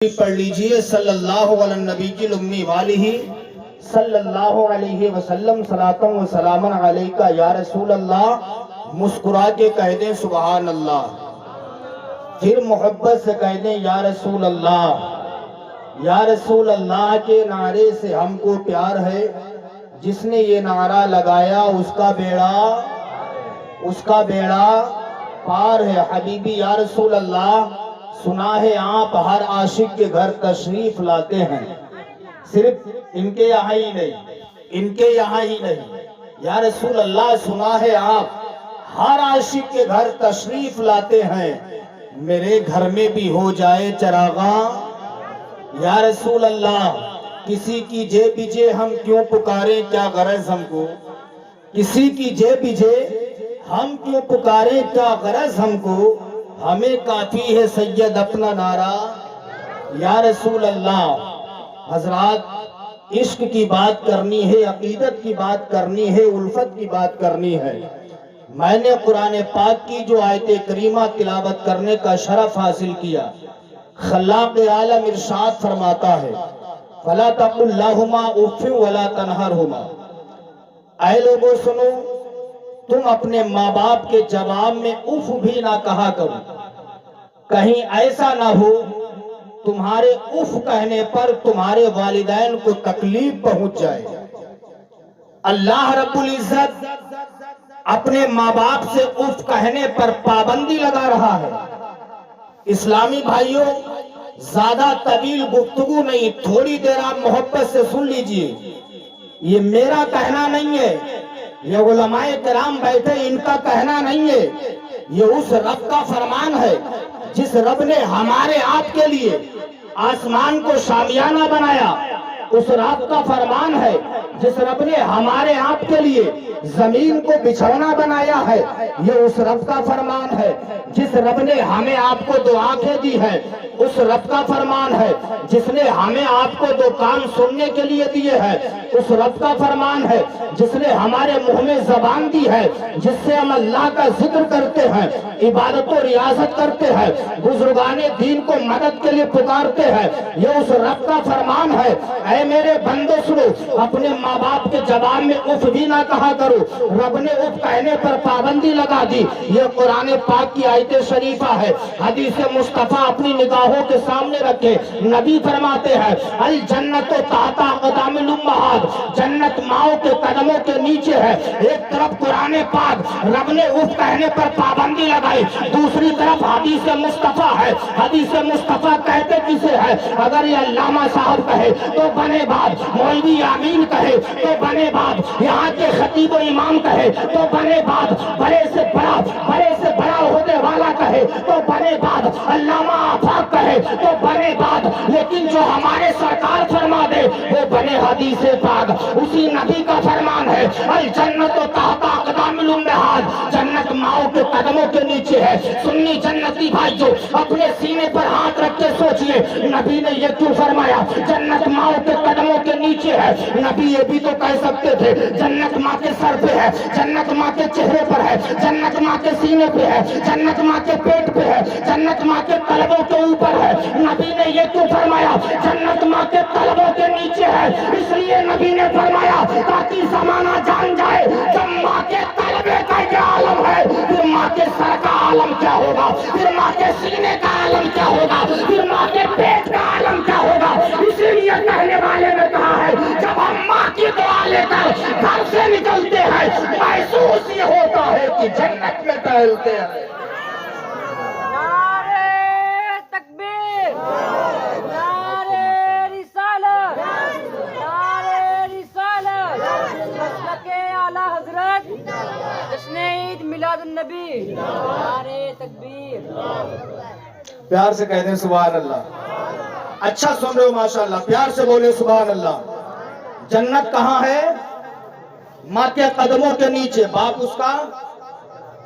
پڑھ لیجئے صلی اللہ علی النبی کی امی والہ صلی اللہ علیہ وسلم صلاۃ و سلام علیکہ یا رسول اللہ. مسکرا کے کہہ دیں سبحان اللہ، پھر محبت سے کہہ دیں یا رسول اللہ. یا رسول اللہ کے نعرے سے ہم کو پیار ہے. جس نے یہ نعرہ لگایا اس کا بیڑا پار ہے. حبیبی یا رسول اللہ، سنا ہے آپ ہر عاشق کے گھر تشریف لاتے ہیں. صرف ان کے یہاں ہی نہیں. یا رسول اللہ، سنا ہے آپ ہر عاشق کے گھر تشریف لاتے ہیں. میرے گھر میں بھی ہو جائے چراغاں. یا رسول اللہ، کسی کی جے بیجے ہم کیوں پکاریں، کیا غرض ہم کو. کسی کی جے بیجے ہم کیوں پکاریں، کیا غرض ہم کو. ہمیں کافی ہے سید اپنا نعرہ. یا رسول اللہ. حضرات، عشق کی بات کرنی ہے، عقیدت کی بات کرنی ہے، الفت کی بات کرنی ہے. میں نے قرآن پاک کی جو آیت کریمہ تلاوت کرنے کا شرف حاصل کیا، خلاق عالم ارشاد فرماتا ہے فَلَا تَقُلْ لَهُمَا اُفٍّ وَلَا تَنْهَرْهُمَا. اے لوگوں سنو، تم اپنے ماں باپ کے جواب میں اف بھی نہ کہا کرو. کہیں ایسا نہ ہو تمہارے اف کہنے پر تمہارے والدین کو تکلیف پہنچ جائے. اللہ رب العزت اپنے ماں باپ سے اف کہنے پر پابندی لگا رہا ہے. اسلامی بھائیوں، زیادہ طویل گفتگو نہیں، تھوڑی دیر آپ محبت سے سن لیجئے. یہ میرا کہنا نہیں ہے، یہ علماء کرام بیٹھے ان کا کہنا نہیں ہے. یہ اس رب کا فرمان ہے جس رب نے ہمارے آپ کے لیے آسمان کو شامیانہ بنایا. اس رب کا فرمان ہے جس رب نے ہمارے آپ کے لیے زمین کو بچھونا بنایا ہے. یہ اس رب کا فرمان ہے جس رب نے ہمیں آپ کو دو آنکھیں دی ہے. اس رب کا فرمان ہے جس نے ہمیں آپ کو دو کان سننے کے لیے دیے ہیں. اس رب کا فرمان ہے جس نے ہمارے منہ میں زبان دی ہے جس سے ہم اللہ کا ذکر کرتے ہیں، عبادت و ریاضت کرتے ہیں، بزرگان دین کو مدد کے لیے پکارتے ہیں. یہ اس رب کا فرمان ہے. اے میرے بندے سنو، اپنے ماں باپ کے جواب میں اف بھی نہ کہا کرو. رب نے اف کہنے پر پابندی لگا دی. یہ قرآن پاک کی آیت شریفہ ہے. حدیث مصطفیٰ اپنی نگاہوں کے سامنے رکھے. نبی فرماتے ہیں الجنت تحت اقدام الامہات، جنت ماؤں کے قدموں کے نیچے ہے. ایک طرف قرآن پاک رب نے اف کہنے پر پابندی لگائی، دوسری طرف حدیث مصطفیٰ ہے. حدیث مصطفیٰ کہتے کسے ہے؟ اگر یہ علامہ صاحب کہے تو بنے بات، مولوی آمین کہے تو بنے بات، یہاں کے خطیب و امام کہے تو بنے بات، بڑے سے بڑا عہدے والا کہے تو بنے بات، علامہ آفاق کہے تو بنے بات. لیکن جو ہمارے سرکار فرما دے وہ بنے حدیث پاک. اسی نبی کا فرمان ہے الجنت تحت اقدام الامہات، جنت ماؤں کے قدموں کے نیچے ہے. سنی جنتی بھائیو، اپنے سینے پر ہاتھ رکھ کے سوچئے نبی نے یہ کیوں فرمایا جنت ماؤں کے قدموں کے نیچے ہے؟ نبی یہ بھی تو کہہ سکتے تھے جنت ماں کے سر پہ ہے، جنت ماں کے چہرے پر ہے، جنت ماں کے سینے پہ ہے، جنت ماں کے پیٹ پہ ہے، جنت ماں کے قلبوں کے اوپر ہے. نبی نے یہ کیوں فرمایا جنت ماں کے قلبوں کے نیچے ہے؟ اس لیے نبی نے فرمایا تاکہ زمانہ جان جائے جب ماں کے قلبے کا کیا عالم ہے، پھر ماں کے سر کا عالم کیا ہوگا، پھر ماں کے سینے کا عالم کیا ہوگا، پھر ماں کے پیٹ کا عالم کیا ہوگا. اسی لیے کہنے والے نے کہا ہے جب ہم ماں کی دعا لے کر گھر سے نکلتے ہیں محسوس یہ ہوتا ہے کہ جنت میں ٹہلتے ہیں. نعرہ تکبیر، نعرہ رسالت، نعرہ رسالت، مسلک اعلی حضرت، جشن عید میلاد النبی، نعرہ تکبیر. پیار سے کہہ دیں سبحان اللہ. اچھا سن رہے ہو ماشاءاللہ، پیار سے بولے سبحان اللہ. جنت کہاں ہے؟ ماں کے قدموں کے نیچے. باپ اس کا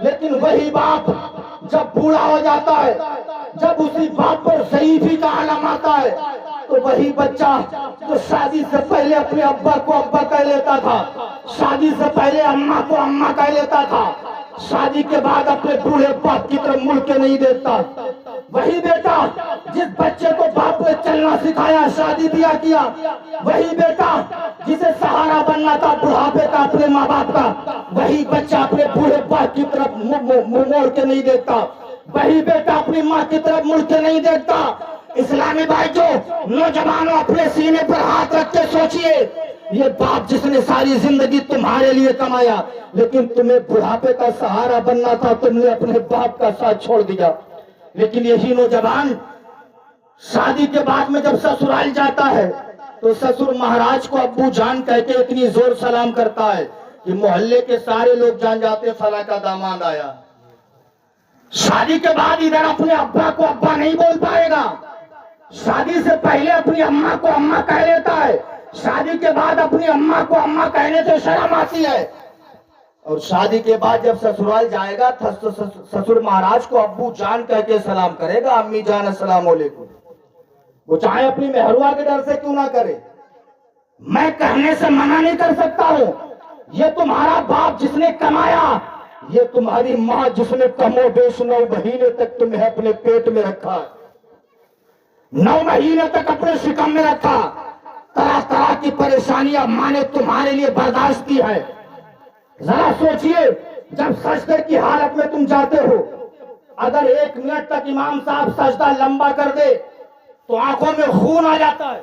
لیکن وہی باپ جب بوڑھا ہو جاتا ہے، جب اسی باپ پر ضعیفی کا عالم آتا ہے، تو وہی بچہ جو شادی سے پہلے اپنے ابا کو ابا کہہ لیتا تھا، شادی سے پہلے اماں کو اماں کہہ لیتا تھا، شادی کے بعد اپنے بوڑھے باپ کی طرف مڑ کے نہیں دیکھتا، وہی بیٹا جس بچے کو باپ نے چلنا سکھایا، شادی دیا کیا، وہی بیٹا جسے سہارا بننا تھا بڑھاپے کا اپنے ماں باپ کا، وہی بچہ اپنے بوڑھے باپ کی طرف موڑ کے نہیں دیکھتا، وہی بیٹا اپنی ماں کی طرف مڑ کے نہیں دیکھتا۔ اسلامی بھائی جو نوجوانوں اپنے سینے پر ہاتھ رکھ کے سوچئے، یہ باپ جس نے ساری زندگی تمہارے لیے کمایا، لیکن تمہیں بڑھاپے کا سہارا بننا تھا، تم نے اپنے باپ کا ساتھ چھوڑ دیا۔ لیکن یہی نوجوان شادی کے بعد میں جب سسرال جاتا ہے تو سسر مہاراج کو ابو جان کہہ کے اتنی زور سلام کرتا ہے کہ محلے کے سارے لوگ جان جاتے فلاں کا داماد آیا۔ شادی کے بعد ادھر اپنے ابا کو ابا نہیں بول پائے گا، شادی سے پہلے اپنی اماں کو اماں کہہ لیتا ہے، شادی کے بعد اپنی اماں کو اماں کہنے سے شرم آتی ہے، اور شادی کے بعد جب سسرال جائے گا سسر مہاراج کو ابو جان کہہ کے سلام کرے گا، امی جان السلام علیکم، وہ چاہے اپنی مہروا کے ڈر سے کیوں نہ کرے۔ میں کہنے سے منع نہیں کر سکتا ہوں، یہ تمہارا باپ جس نے کمایا، یہ تمہاری ماں جس نے کم و بیش 9 مہینے تک تمہیں اپنے پیٹ میں رکھا، 9 مہینے تک اپنے شکم میں رکھا، طرح طرح کی پریشانیاں ماں نے تمہارے لیے برداشت کی ہے۔ ذرا سوچئے جب سجدے کی حالت میں تم جاتے ہو، اگر 1 منٹ تک امام صاحب سجدہ لمبا کر دے تو آنکھوں میں خون آ جاتا ہے،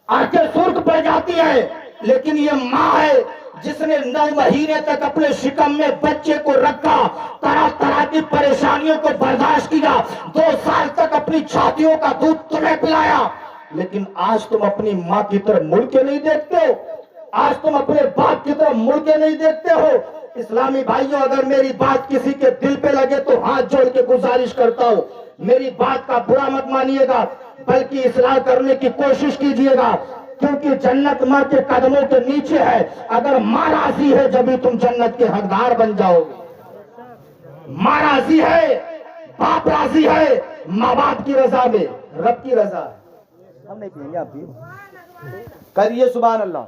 آنکھیں سرخ پڑ جاتی ہے، لیکن یہ ماں ہے جس نے 9 مہینے تک اپنے شکم میں بچے کو رکھا، طرح طرح کی پریشانیوں کو برداشت کیا، 2 سال تک اپنی چھاتیوں کا دودھ تمہیں پلایا، لیکن آج تم اپنی ماں کی طرف مڑ کے نہیں دیکھتے ہو، آج تم اپنے باپ کی طرف مڑ کے نہیں دیکھتے ہو۔ اسلامی بھائیوں، اگر میری بات کسی کے دل پہ لگے تو ہاتھ جوڑ کے گزارش کرتا ہوں، میری بات کا برا مت مانیے گا، بلکہ اصلاح کرنے کی کوشش کیجئے گا، کیونکہ جنت ماں کے قدموں کے نیچے ہے، اگر ماں راضی ہے جبھی تم جنت کے حقدار بن جاؤ گے۔ ماں راضی ہے، باپ راضی ہے، ماں باپ کی رضا میں رب کی رضا ہے۔ ہم نہیں پئیں گے، آپ بھی کریے سبحان اللہ،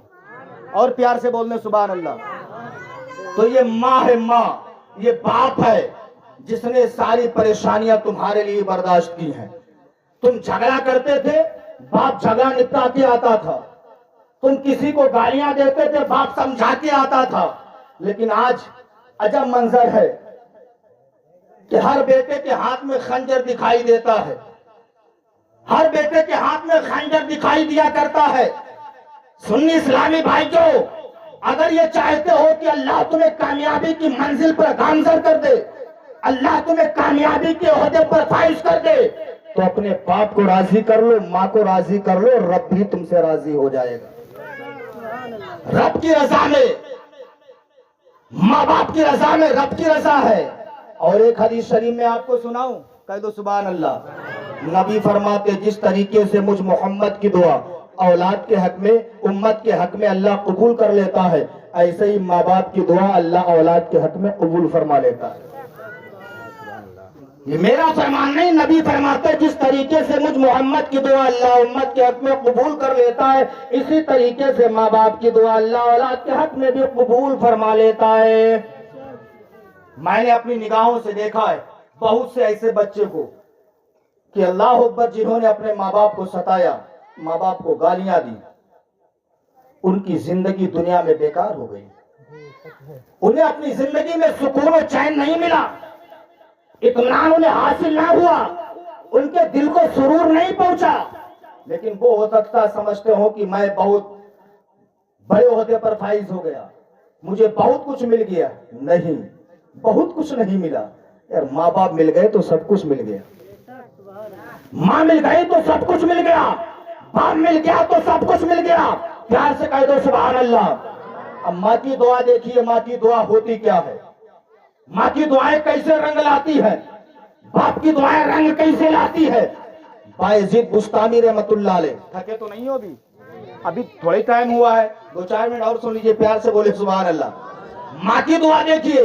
اور پیار سے بولنے سبحان اللہ۔ تو یہ ماں ہے، ماں، یہ باپ ہے جس نے ساری پریشانیاں تمہارے لیے برداشت کی ہیں۔ تم جھگڑا کرتے تھے، باپ جھگڑا نپٹا کے آتا تھا، تم کسی کو گالیاں دیتے تھے، باپ سمجھا کے آتا تھا، لیکن آج عجب منظر ہے کہ ہر بیٹے کے ہاتھ میں خنجر دکھائی دیتا ہے، ہر بیٹے کے ہاتھ میں خنجر دکھائی دیا کرتا ہے۔ سنی اسلامی بھائی جو اگر یہ چاہتے ہو کہ اللہ تمہیں کامیابی کی منزل پر گامزن کر دے، اللہ تمہیں کامیابی کے عہدے پر فائز کر دے، تو اپنے باپ کو راضی کر لو، ماں کو راضی کر لو، رب بھی تم سے راضی ہو جائے گا۔ رب کی رضا میں، ماں باپ کی رضا میں رب کی رضا ہے۔ اور ایک حدیث شریف میں آپ کو سناؤں، کہہ دو سبحان اللہ۔ نبی فرماتے جس طریقے سے مجھ محمد کی دعا اولاد کے حق میں، امت کے حق میں اللہ قبول کر لیتا ہے، ایسے ہی ماں باپ کی دعا اللہ اولاد کے حق میں قبول فرما لیتا ہے۔ یہ میرا فرمان نہیں، نبی فرماتے جس طریقے سے مجھ محمد کی دعا اللہ امت کے حق میں قبول کر لیتا ہے، اسی طریقے سے ماں باپ کی دعا اللہ اولاد کے حق میں بھی قبول فرما لیتا ہے۔ میں نے اپنی نگاہوں سے دیکھا ہے بہت سے ایسے بچے کو کہ اللہ اکبر جنہوں نے اپنے ماں باپ کو ستایا، ماں باپ کو گالیاں دی، ان کی زندگی دنیا میں بیکار ہو گئی، انہیں اپنی زندگی میں سکون و چین نہیں ملا، اطمینان انہیں حاصل نہ ہوا، ان کے دل کو سرور نہیں پہنچا۔ لیکن وہ ہو سکتا سمجھتے ہو کہ میں بہت بڑے عہدے پر فائز ہو گیا، مجھے بہت کچھ مل گیا۔ نہیں، بہت کچھ نہیں ملا یار، ماں باپ مل گئے تو سب کچھ مل گیا، ماں مل گئی تو سب کچھ مل گیا، باپ مل گیا تو سب کچھ مل گیا۔ پیار سے کہہ دو سبحان اللہ۔ اب ماں کی دعا دیکھیے، ماں کی دعا ہوتی کیا ہے، ماں کی دعائیں کیسے رنگ لاتی ہے، باپ کی دعائیں رنگ کیسے لاتی ہے۔ بایزید بستامی رحمت اللہ علیہ، تھکے تو نہیں ہو ابھی تھوڑی ٹائم ہوا ہے، 2-4 منٹ اور سن لیجئے، پیار سے بولے سبحان اللہ۔ ماں کی دعا دیکھیے،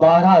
12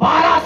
12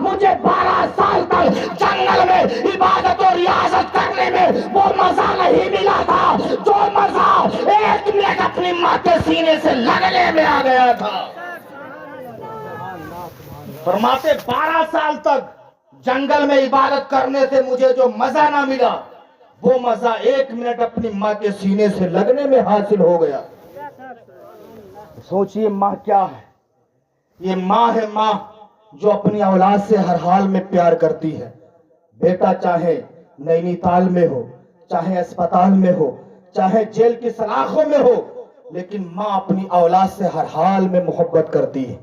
مجھے 12 سال تک جنگل میں عبادت اور ریاضت کرنے میں وہ مزہ نہیں ملا تھا جو مزہ 1 منٹ اپنی ماں کے سینے سے لگنے میں آ گیا تھا. فرماتے 12 سال تک جنگل میں عبادت کرنے سے مجھے جو مزہ نہ ملا وہ مزہ 1 منٹ اپنی ماں کے سینے سے لگنے میں حاصل ہو گیا. سوچئے ماں کیا ہے؟ یہ ماں ہے، ماں جو اپنی اولاد سے ہر حال میں پیار کرتی ہے. بیٹا چاہے نینی تال میں ہو، چاہے اسپتال میں ہو، چاہے جیل کی سلاخوں میں ہو، لیکن ماں اپنی اولاد سے ہر حال میں محبت کرتی ہے.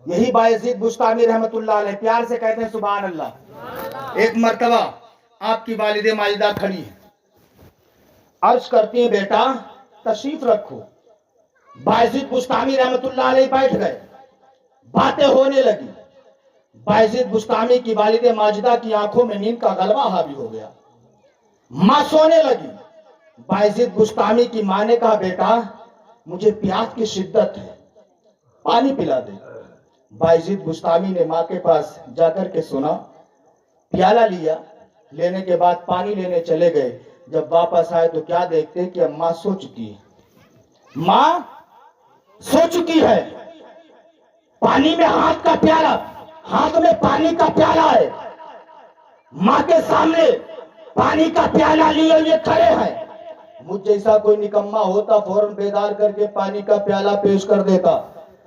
یہی بایزید بستامی رحمت اللہ علیہ پیار سے کہتے ہیں سبحان اللہ. ایک مرتبہ آپ کی والد ماجدہ کھڑی ہے، عرض کرتی ہیں بیٹا تشریف رکھو. بایزید بستامی رحمت اللہ علیہ بیٹھ گئے، باتیں ہونے لگی. بایزید بستامی کی والد ماجدہ کی آنکھوں میں نیند کا غلبہ حاوی ہو گیا، ماں سونے لگی. بایزید بستامی کی ماں نے کہا بیٹا مجھے پیاس کی شدت ہے، پانی پلا دے. بایزید بستامی نے ماں کے پاس جا کر کے سنا، پیالہ لیا، لینے کے بعد پانی لینے چلے گئے. جب واپس آئے تو کیا دیکھتے کہ ماں سو چکی ہے. ماں سو چکی ہے، پانی میں ہاتھ کا پیالہ، ہاتھ میں پانی کا پیالہ ہے، ماں کے سامنے پانی کا پیالہ لیے یہ کھڑے ہیں. مجھ جیسا کوئی نکما ہوتا فوراً بیدار کر کے پانی کا پیالہ پیش کر دیتا،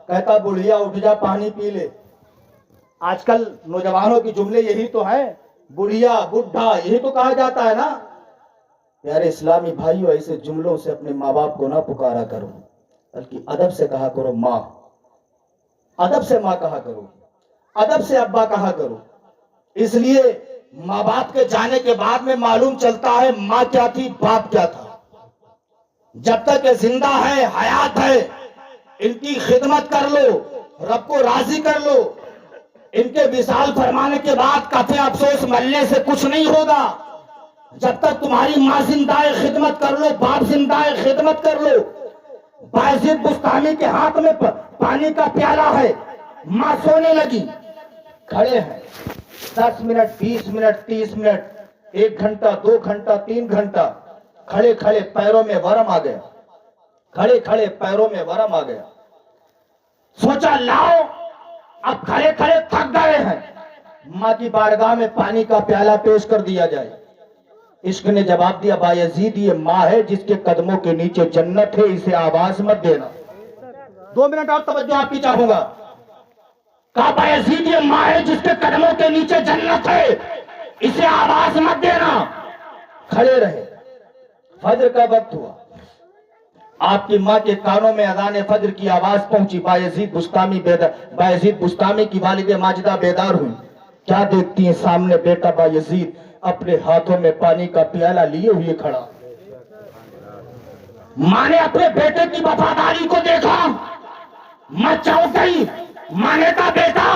کہتا بڑھیا اٹھ جا پانی پی لے. آج کل نوجوانوں کی جملے یہی تو ہیں، بڑھیا بڈھا یہی تو کہا جاتا ہے نا. پیارے اسلامی بھائیوں ایسے جملوں سے اپنے ماں باپ کو نہ پکارا کرو، بلکہ ادب سے کہا کرو ماں، ادب سے ماں کہا کرو، ادب سے ابا کہا کرو. اس لیے ماں باپ کے جانے کے بعد میں معلوم چلتا ہے ماں کیا تھی باپ کیا تھا. جب تک یہ زندہ ہے حیات ہے ان کی خدمت کر لو، رب کو راضی کر لو. ان کے وصال فرمانے کے بعد کافی افسوس ملنے سے کچھ نہیں ہوگا. جب تک تمہاری ماں زندہ ہے خدمت کر لو، باپ زندہ ہے خدمت کر لو. بایزید بستامی کے ہاتھ میں پانی کا پیالہ ہے، ماں سونے لگی. کھڑے ہیں 10 منٹ 20 منٹ 30 منٹ 1 گھنٹہ 2 گھنٹہ 3 گھنٹہ، کھڑے کھڑے پیروں میں ورم آ گیا، کھڑے کھڑے پیروں میں ورم آ گیا. سوچا لاؤ اب کھڑے کھڑے تھک گئے ہیں، ماں کی بارگاہ میں پانی کا پیالہ پیش کر دیا جائے. عشق نے جواب دیا بایزید یہ ماں ہے جس کے قدموں کے نیچے جنت ہے، اسے آواز مت دینا. 2 منٹ اور توجہ آپ کی چاہوں گا. کہا بایزید یہ ماں ہے جس کے قدموں کے نیچے جنت ہے، اسے آواز مت دینا. کھڑے رہے. فجر کا وقت ہوا، آپ کی ماں کے کانوں میں اذان فجر کی آواز پہنچی. بایزید بستامی کی والد ماجدہ بیدار ہوئی. کیا دیکھتی ہیں سامنے بیٹا بایزید اپنے ہاتھوں میں پانی کا پیالہ لیے ہوئے کھڑا. ماں نے اپنے بیٹے کی وفاداری کو دیکھا، ماں چونک گئی. ماں نے کہا بیٹا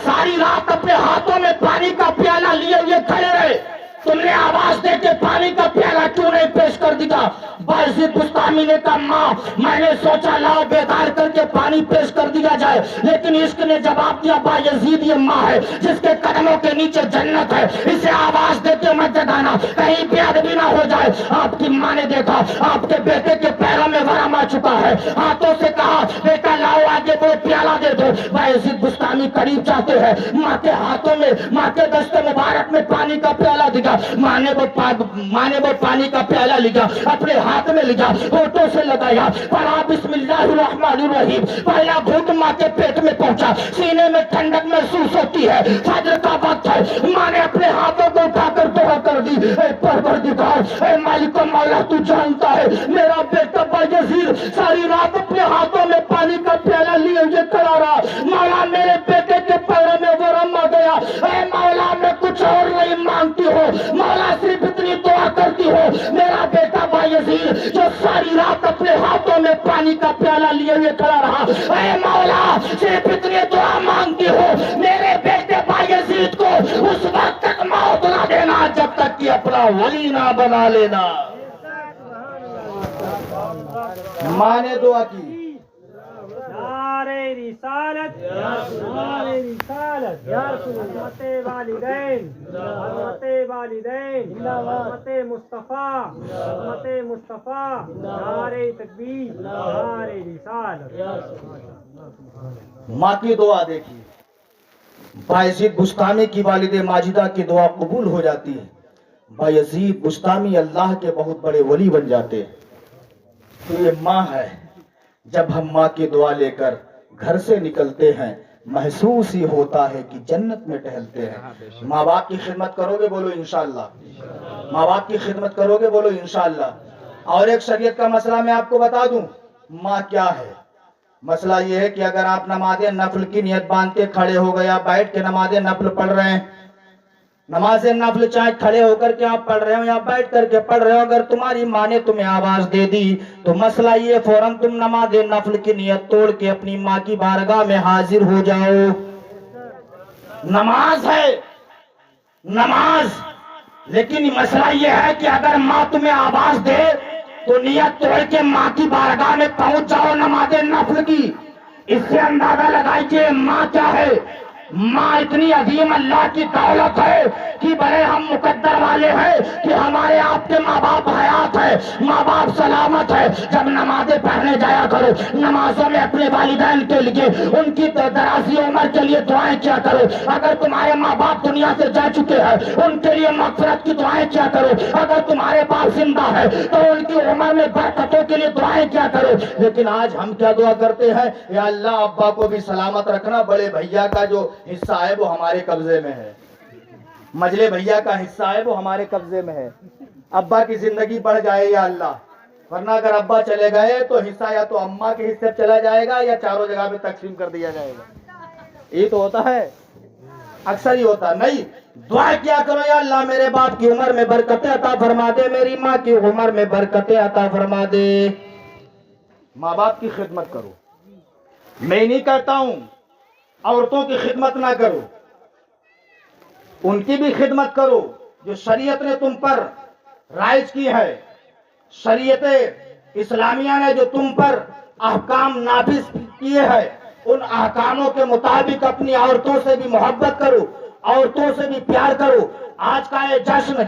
ساری رات اپنے ہاتھوں میں پانی کا پیالہ لیے ہوئے کھڑے رہے، تم نے آواز دے کے پانی کا پیالہ کیوں نہیں پیش کر دیا؟ بایزید بستامی نے کہا ماں میں نے سوچا لاؤ بیدار کر کے پانی پیش کر دیا جائے، لیکن عشق نے جواب دیا بایزید یہ ماں ہے جس کے قدموں کے نیچے جنت ہے، اسے آواز دے کے مت جگانا کہیں بے ادبی نہ ہو جائے. آپ کی ماں نے دیکھا آپ کے بیٹے کے پیروں میں ورم آ چکا ہے، ہاتھوں سے کہا بیٹا لاؤ آگے وہ پیالہ دے دو. بایزید بستامی قریب چاہتے ہیں، ماں کے ہاتھوں میں ماں کے دست مبارک میں پانی کا پیالہ دیا. ماں نے وہ پانی کا پیالہ لیا، اپنے ہاتھ میں لیا، ہونٹوں سے لگایا، پڑھا بسم اللہ الرحمن الرحیم. پہلا گھونٹ ماں کے پیٹ میں پہنچا، سینے میں ٹھنڈک محسوس ہوتی ہے، فجر کا وقت ہے. ماں نے اپنے ہاتھوں کو اٹھا کر دعا کر دی اے پروردگار اے مالک و مولا تو جانتا ہے میرا بیٹا بایزید ساری رات اپنے ہاتھوں میں پانی کا پیالہ لیے ہوئے کھڑا رہا. مولا میرے بیٹے کے پیروں میں ورم آ گیا، اے مولا میں کچھ اور نہیں مانگتی ہوں، مولا صرف اتنی دعا کرتی ہو میرا بیٹا بایزید جو ساری رات اپنے ہاتھوں میں پانی کا پیالہ لیے ہوئے کھڑا رہا، اے مولا صرف اتنی دعا مانگتی ہو میرے بیٹے بایزید کو اس وقت تک موت نہ دینا جب تک کہ اپنا ولی نہ بنا لینا. ماں نے دعا کی. نعرہ رسالت نعرہ رسالت حرمت والدین حرمت والدین حرمت مصطفیٰ حرمت مصطفیٰ نعرہ تکبیر نعرہ رسالت. ماں کی دعا دیکھیے، بایزید بستامی کی والد ماجدہ کی دعا قبول ہو جاتی ہے. بایزید بستامی اللہ کے بہت بڑے ولی بن جاتے ہیں. تو یہ ماں ہے. جب ہم ماں کی دعا لے کر گھر سے نکلتے ہیں محسوس ہی ہوتا ہے کہ جنت میں ٹہلتے ہیں. ماں باپ کی خدمت کرو گے بولو انشاءاللہ. ماں باپ کی خدمت کرو گے بولو انشاءاللہ. اور ایک شریعت کا مسئلہ میں آپ کو بتا دوں، ماں کیا ہے. مسئلہ یہ ہے کہ اگر آپ نماز نفل کی نیت باندھ کے کھڑے ہو گئے، آپ بیٹھ کے نماز نفل پڑھ رہے ہیں، نماز نفل چاہے کھڑے ہو کر کے آپ پڑھ رہے ہو یا بیٹھ کر کے پڑھ رہے ہو، اگر تمہاری ماں نے تمہیں آواز دے دی تو مسئلہ یہ فوراً تم نماز نفل کی نیت توڑ کے اپنی ماں کی بارگاہ میں حاضر ہو جاؤ. نماز ہے نماز، لیکن مسئلہ یہ ہے کہ اگر ماں تمہیں آواز دے تو نیت توڑ کے ماں کی بارگاہ میں پہنچ جاؤ نماز نفل کی. اس سے اندازہ لگائیے ماں کیا ہے. ماں اتنی عظیم اللہ کی دولت ہے کہ بڑے ہم مقدر والے ہیں کہ ہمارے آپ کے ماں باپ حیات ہے، ماں باپ سلامت ہے. جب نمازیں پڑھنے جایا کرو، نمازوں میں اپنے والدین کے لیے، ان کی دراز عمر کے لیے دعائیں کیا کرو. اگر تمہارے ماں باپ دنیا سے جا چکے ہیں ان کے لیے مغفرت کی دعائیں کیا کرو. اگر تمہارے باپ زندہ ہے تو ان کی عمر میں برکتوں کے لیے دعائیں کیا کرو. لیکن آج ہم کیا دعا کرتے ہیں؟ یا اللہ ابا کو بھی سلامت رکھنا، بڑے بھیا کا جو حصہ ہے وہ ہمارے قبضے میں ہے، مجلے بھیا کا حصہ ہے وہ ہمارے قبضے میں ہے. ابا کی زندگی بڑھ جائے یا اللہ، ورنہ اگر ابا چلے گئے تو حصہ یا تو اماں کے حصے چلا جائے گا یا چاروں جگہ پہ تقسیم کر دیا جائے گا. یہ تو ہوتا ہے، اکثر ہی ہوتا نہیں. دعا کیا کرو، یا اللہ میرے باپ کی عمر میں برکتیں عطا فرما دے، میری ماں کی عمر میں برکتیں عطا فرما دے. ماں باپ کی خدمت کرو. میں نہیں کہتا ہوں عورتوں کی خدمت نہ کرو، ان کی بھی خدمت کرو جو شریعت نے تم پر رائج کی ہے. شریعت اسلامیہ نے جو تم پر احکام نافذ کیے ہیں ان احکاموں کے مطابق اپنی عورتوں سے بھی محبت کرو، عورتوں سے بھی پیار کرو. آج کا یہ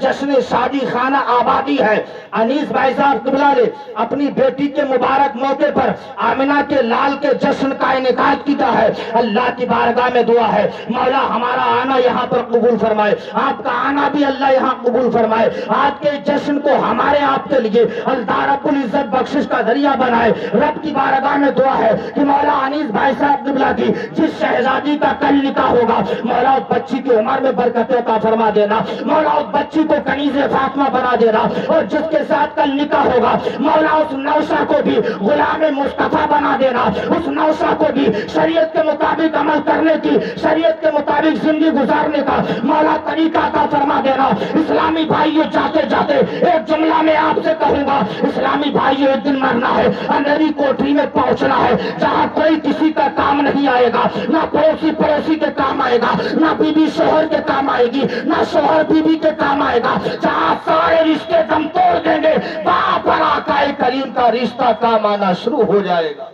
جشن شادی خانہ آبادی ہے. انیس بھائی صاحب قبلہ نے اپنی بیٹی کے مبارک موقع پر آمنہ کے لال کے جشن کا انعقاد کیا ہے. اللہ کی بارگاہ میں دعا ہے مولا ہمارا آنا یہاں پر قبول فرمائے، آپ کا آنا بھی اللہ یہاں قبول فرمائے. آج کے جشن کو ہمارے آپ کے لیے اللہ رب العزت بخشش کا ذریعہ بنائے. رب کی بارگاہ میں دعا ہے کہ مولا انیس بھائی صاحب قبلہ کی جس شہزادی کا کل نکاح ہوگا مولا اس بچی کی عمر میں برکتیں عطا فرما دینا. مولا اس بچی کو کنیز فاطمہ بنا دینا، اور جس کے ساتھ کل نکاح ہوگا مولا اس نوشہ کو بھی غلام مصطفیٰ بنا دینا. اس نوشہ کو بھی شریعت کے مطابق عمل کرنے کی، شریعت کے مطابق زندگی گزارنے کا مولا طریقہ عطا فرما دینا. اسلامی بھائیو جاتے جاتے ایک جملہ میں آپ سے کہوں گا، اسلامی بھائیو ایک دن مرنا ہے، اندھیری کوٹری میں پہنچنا ہے جہاں کوئی کسی کا کام نہیں آئے گا، نہ پڑوسی کے کام آئے گا، نہ بیوی شوہر کے کام آئے گی، نہ شوہر بیوی کے کام آئے گا. جہاں سارے رشتے دم توڑ دیں گے باپ اور آقا کریم کا رشتہ کام آنا شروع ہو جائے گا.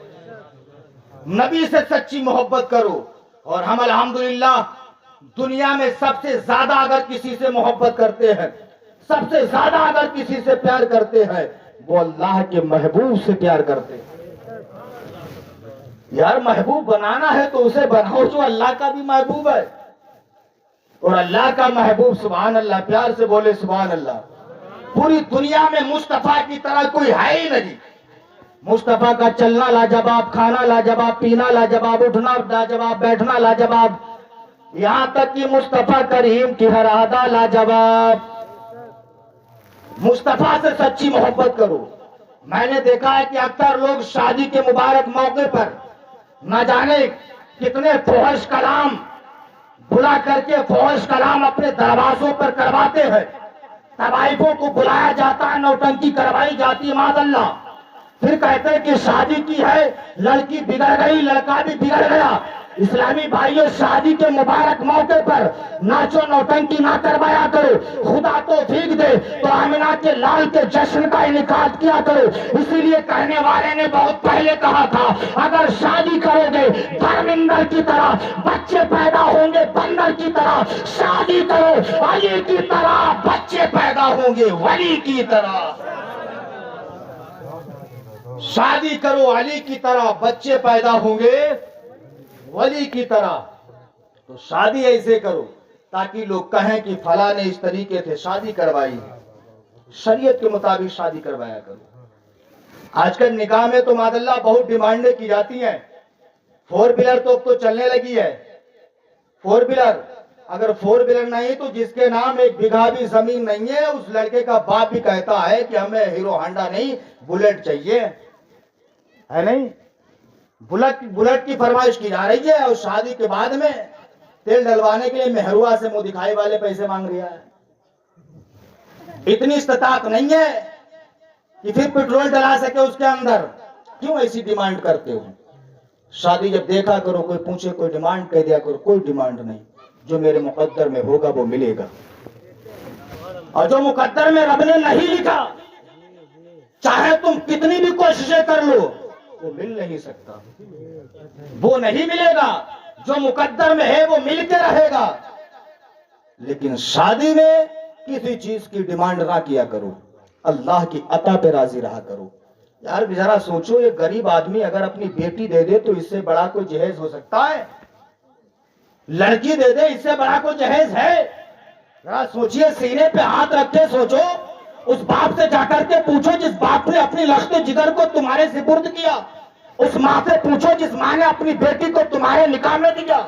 نبی سے سچی محبت کرو. اور ہم الحمدللہ دنیا میں سب سے زیادہ اگر کسی سے محبت کرتے ہیں، سب سے زیادہ اگر کسی سے پیار کرتے ہیں وہ اللہ کے محبوب سے پیار کرتے ہیں. یار محبوب بنانا ہے تو اسے بناؤ جو اللہ کا بھی محبوب ہے. اور اللہ کا محبوب سبحان اللہ، پیار سے بولے سبحان اللہ. پوری دنیا میں مصطفیٰ کی طرح کوئی ہے ہی نہیں. مصطفیٰ کا چلنا لاجواب، کھانا لاجواب، پینا لاجواب، اٹھنا لاجواب، بیٹھنا لاجواب، یہاں تک کہ مصطفیٰ کریم کی ہر ادا لاجواب. مصطفیٰ سے سچی محبت کرو. میں نے دیکھا ہے کہ اکثر لوگ شادی کے مبارک موقع پر نہ جانے کتنے فحش کلام بلا کر کے فحش کلام اپنے دروازوں پر کرواتے ہیں. طوائفوں کو بلایا جاتا ہے، نوٹنکی کروائی جاتی ہے معاذ اللہ. پھر کہتے ہیں کہ شادی کی ہے، لڑکی بگڑ گئی، لڑکا بھی بگڑ گیا. اسلامی بھائیوں شادی کے مبارک موقع پر ناچو نوٹنکی نہ کروایا کرو. خدا توفیق دے تو آمنہ کے لال کے جشن کا انعقاد کیا کرو. اسی لیے کہنے والے نے بہت پہلے کہا تھا اگر شادی کرو گے دھرمندر کی طرح, بچے پیدا ہوں گے بندر کی طرح. شادی کرو علی کی طرح, بچے پیدا ہوں گے ولی کی طرح. شادی کرو علی کی طرح, بچے پیدا ہوں گے ولی کی طرح. تو شادی ایسے کرو تاکہ لوگ کہیں کہ فلاں نے اس طریقے سے شادی کروائی, شریعت کے مطابق شادی کروایا کرو. آج کل نکاح میں تو ماشاء اللہ بہت ڈیمانڈیں کی جاتی ہیں. 4 ویلر تو چلنے لگی ہے. 4 ویلر, اگر 4 ویلر نہیں تو جس کے نام 1 بیگھہ بھی زمین نہیں ہے اس لڑکے کا باپ بھی کہتا ہے کہ ہمیں ہیرو ہانڈا نہیں بلٹ چاہیے, ہے نہیں؟ بلٹ کی فرمائش کی جا رہی ہے اور شادی کے بعد میں تیل ڈلوانے کے لیے مہروا سے منہ دکھائی والے پیسے مانگ رہا ہے. اتنی استطاعت نہیں ہے کہ پھر پیٹرول ڈلا سکے اس کے اندر. کیوں ایسی ڈیمانڈ کرتے ہو؟ شادی جب دیکھا کرو, کوئی پوچھے کوئی ڈیمانڈ کہہ دیا کرو کوئی ڈیمانڈ نہیں, جو میرے مقدر میں ہوگا وہ ملے گا. اور جو مقدر میں رب نے نہیں لکھا چاہے تم کتنی بھی کوششیں کر لو وہ مل نہیں سکتا, وہ نہیں ملے گا. جو مقدر میں ہے وہ مل کے رہے گا. لیکن شادی میں کسی چیز کی ڈیمانڈ نہ کیا کرو, اللہ کی عطا پہ راضی رہا کرو. یار ذرا سوچو, ایک غریب آدمی اگر اپنی بیٹی دے دے تو اس سے بڑا کوئی جہیز ہو سکتا ہے؟ لڑکی دے دے اس سے بڑا کوئی جہیز ہے؟ ذرا سوچئے, سینے پہ ہاتھ رکھ کے سوچو. اس باپ سے جا کر کے پوچھو جس باپ نے اپنی لخت جگر کو تمہارے سپرد کیا. اس ماں سے پوچھو جس ماں نے اپنی بیٹی کو تمہارے نکاح میں دیا.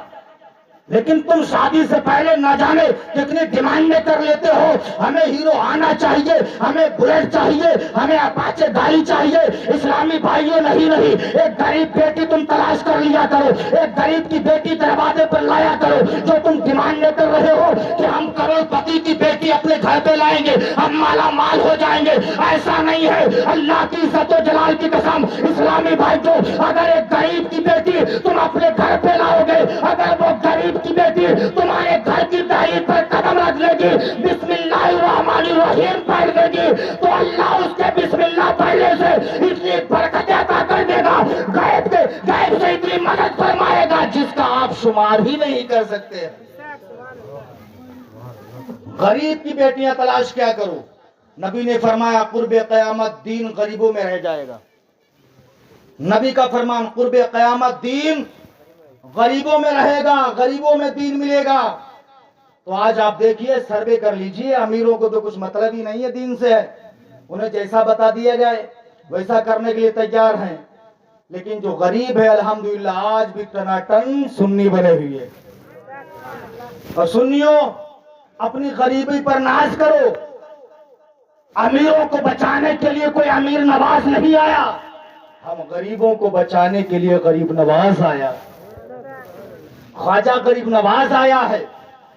لیکن تم شادی سے پہلے نہ جانے کتنی ڈیمانڈیں کر لیتے ہو. ہمیں ہیرو آنا چاہیے, ہمیں بلیٹ چاہیے, ہمیں اپاچے گاڑی چاہیے. اسلامی بھائیوں نہیں, ایک غریب بیٹی تم تلاش کر لیا کرو, ایک غریب کی بیٹی دروازے پر لایا کرو. جو تم ڈیمانڈیں کر رہے ہو کہ ہم کروڑ پتی کی بیٹی اپنے گھر پہ لائیں گے, ہم مالا مال ہو جائیں گے, ایسا نہیں ہے. اللہ کی عزت و جلال کی قسم اسلامی بھائیوں, اگر ایک غریب کی بیٹی تم اپنے گھر پہ لاؤ گے, اگر وہ غریب کی بیٹی تمہارے گھر کی دہلیز پر قدم رکھ لے گی, بسم اللہ الرحمن الرحیم پڑھ لے گی, تو اللہ اس کے بسم اللہ پڑھنے سے اتنی برکتیں عطا کر دے گا, غیب سے اتنی مدد فرمائے گا جس کا آپ شمار ہی نہیں کر سکتے. غریب کی بیٹیاں تلاش کیا کرو. نبی نے فرمایا قرب قیامت دین غریبوں میں رہ جائے گا. نبی کا فرمان قرب قیامت دین غریبوں میں رہے گا, غریبوں میں دین ملے گا. تو آج آپ دیکھیے, سروے کر لیجئے, امیروں کو تو کچھ مطلب ہی نہیں ہے دین سے, انہیں جیسا بتا دیا جائے ویسا کرنے کے لیے تیار ہیں. لیکن جو غریب ہے الحمدللہ آج بھی ٹناٹن سنی بنے ہوئی ہے. اور سنیوں اپنی غریبی پر ناز کرو. امیروں کو بچانے کے لیے کوئی امیر نواز نہیں آیا, ہم غریبوں کو بچانے کے لیے غریب نواز آیا, خواجہ غریب نواز آیا ہے.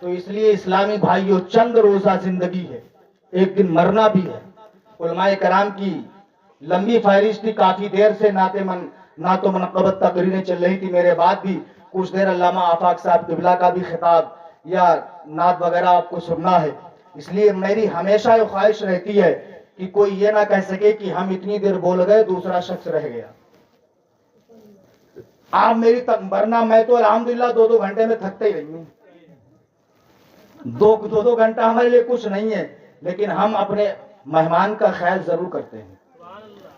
تو اس لیے اسلامی بھائیوں چند روزہ زندگی ہے, ایک دن مرنا بھی ہے. علماء کرام کی لمبی فہرست تھی, کافی دیر سے نعت و منقبت تقریریں چل رہی تھی. میرے بعد بھی کچھ دیر علامہ آفاق صاحب قبلہ کا بھی خطاب یا نعت وغیرہ آپ کو سننا ہے. اس لیے میری ہمیشہ یہ خواہش رہتی ہے کہ کوئی یہ نہ کہہ سکے کہ ہم اتنی دیر بول گئے دوسرا شخص رہ گیا. آپ میری ورنہ میں تو الحمدللہ 2 گھنٹے میں تھکتے ہی رہی ہوں. 2 گھنٹہ ہمارے لیے کچھ نہیں ہے, لیکن ہم اپنے مہمان کا خیال ضرور کرتے ہیں.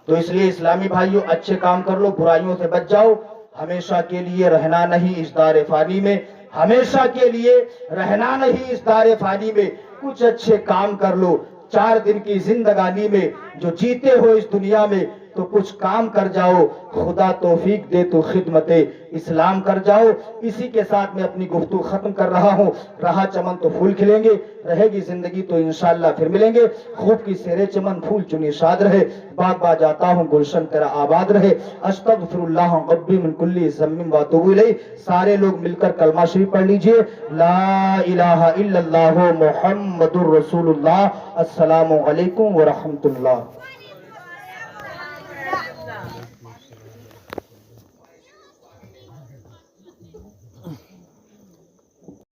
تو اس لیے اسلامی بھائیوں اچھے کام کر لو, برائیوں سے بچ جاؤ. ہمیشہ کے لیے رہنا نہیں اس دار فانی میں, ہمیشہ کے لیے رہنا نہیں اس دار فانی میں. کچھ اچھے کام کر لو. 4 دن کی زندگانی میں جو جیتے ہو اس دنیا میں تو کچھ کام کر جاؤ, خدا توفیق دے تو خدمت اسلام کر جاؤ. اسی کے ساتھ میں اپنی گفتگو ختم کر رہا ہوں. رہا چمن تو پھول کھلیں گے, رہے گی زندگی تو انشاءاللہ پھر ملیں گے. خوب کی سیرے چمن پھول چنی شاد رہے, باغ با جاتا ہوں گلشن تیرا آباد رہے. استغفر اللہ ربی من کل ذنب و اتوب الیہ. سارے لوگ مل کر کلمہ شریف پڑھ لیجئے, لا الہ الا اللہ محمد الرسول اللہ. السلام علیکم ورحمۃ اللہ.